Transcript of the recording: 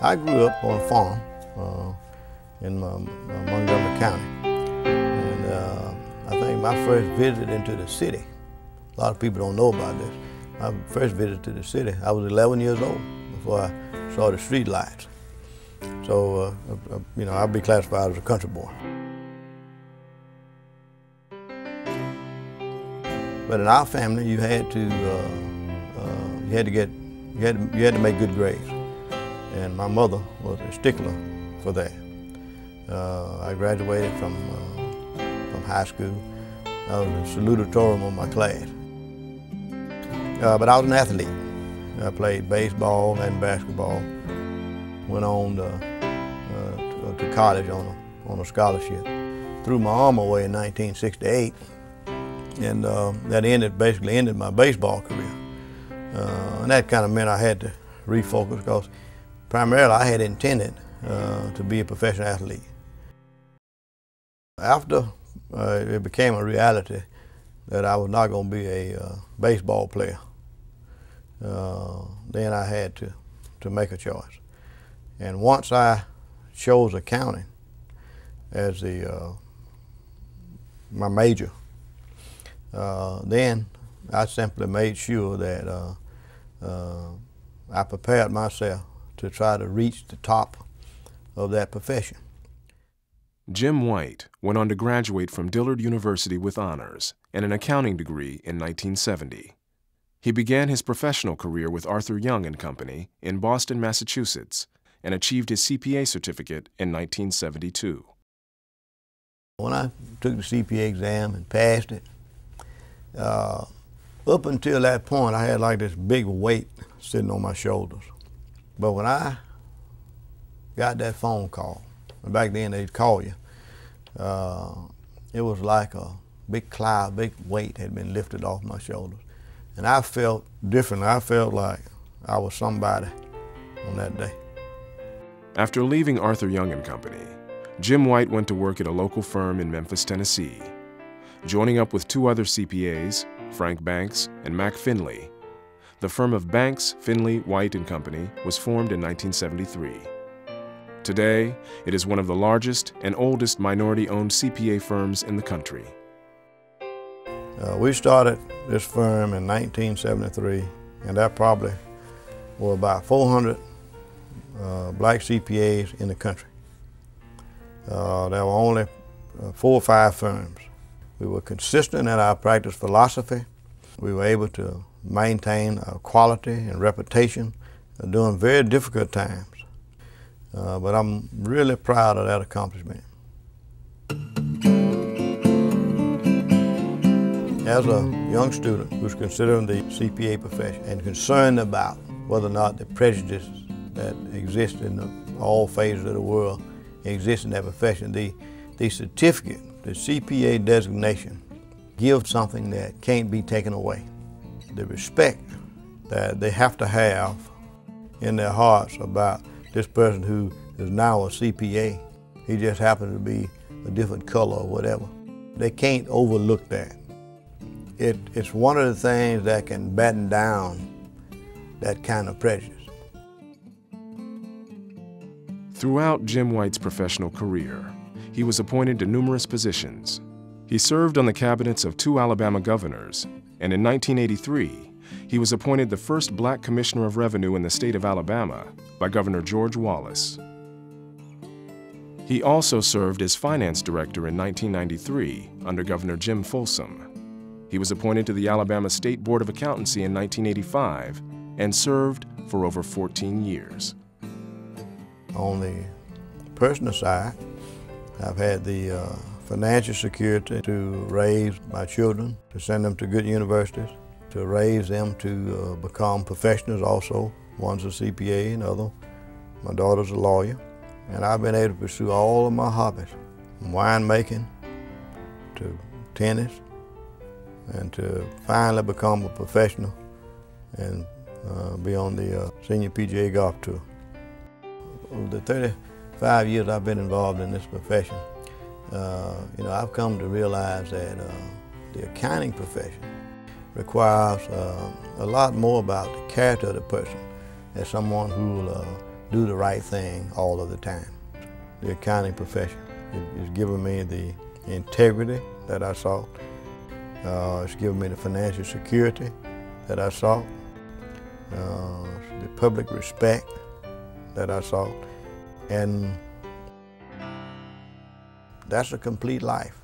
I grew up on a farm in Montgomery County, and I think my first visit into the city, a lot of people don't know about this, my first visit to the city, I was 11 years old before I saw the street lights. So, you know, I'd be classified as a country boy. But in our family, you had to make good grades, and my mother was a stickler for that. I graduated from high school. I was the salutatorian of my class. But I was an athlete. I played baseball and basketball. Went on to college on a scholarship. Threw my arm away in 1968, and that basically ended my baseball career. And that kind of meant I had to refocus, because primarily I had intended to be a professional athlete. After it became a reality that I was not going to be a baseball player, then I had to make a choice. And once I chose accounting as my major, then I simply made sure that I prepared myself to try to reach the top of that profession. Jim White went on to graduate from Dillard University with honors and an accounting degree in 1970. He began his professional career with Arthur Young & Company in Boston, Massachusetts, and achieved his CPA certificate in 1972. When I took the CPA exam and passed it, up until that point, I had like this big weight sitting on my shoulders. But when I got that phone call, and back then they'd call you, it was like a big cloud, big weight had been lifted off my shoulders. And I felt different. I felt like I was somebody on that day. After leaving Arthur Young & Company, Jim White went to work at a local firm in Memphis, Tennessee. Joining up with two other CPAs, Frank Banks and Mac Finley, the firm of Banks, Finley, White & Company was formed in 1973. Today, it is one of the largest and oldest minority-owned CPA firms in the country. We started this firm in 1973, and that probably were about 400 black CPAs in the country. There were only 4 or 5 firms. We were consistent in our practice philosophy. We were able to maintain our quality and reputation during very difficult times. But I'm really proud of that accomplishment. As a young student who's considering the CPA profession and concerned about whether or not the prejudices that exist in all phases of the world exist in that profession, the certificate, the CPA designation, gives something that can't be taken away. The respect that they have to have in their hearts about this person who is now a CPA. He just happens to be a different color or whatever. They can't overlook that. It's one of the things that can batten down that kind of prejudice. Throughout Jim White's professional career, he was appointed to numerous positions. He served on the cabinets of 2 Alabama governors, and in 1983, he was appointed the first black commissioner of revenue in the state of Alabama by Governor George Wallace. He also served as finance director in 1993 under Governor Jim Folsom. He was appointed to the Alabama State Board of Accountancy in 1985 and served for over 14 years. On the personal side, I've had the financial security to raise my children, to send them to good universities, to raise them to become professionals also. One's a CPA and other. My daughter's a lawyer. And I've been able to pursue all of my hobbies, from winemaking to tennis, and to finally become a professional and be on the senior PGA golf tour. Over the 35 years I've been involved in this profession, you know, I've come to realize that the accounting profession requires a lot more about the character of the person, as someone who will do the right thing all of the time. The accounting profession is giving me the integrity that I sought. It's given me the financial security that I sought, the public respect that I sought, and that's a complete life.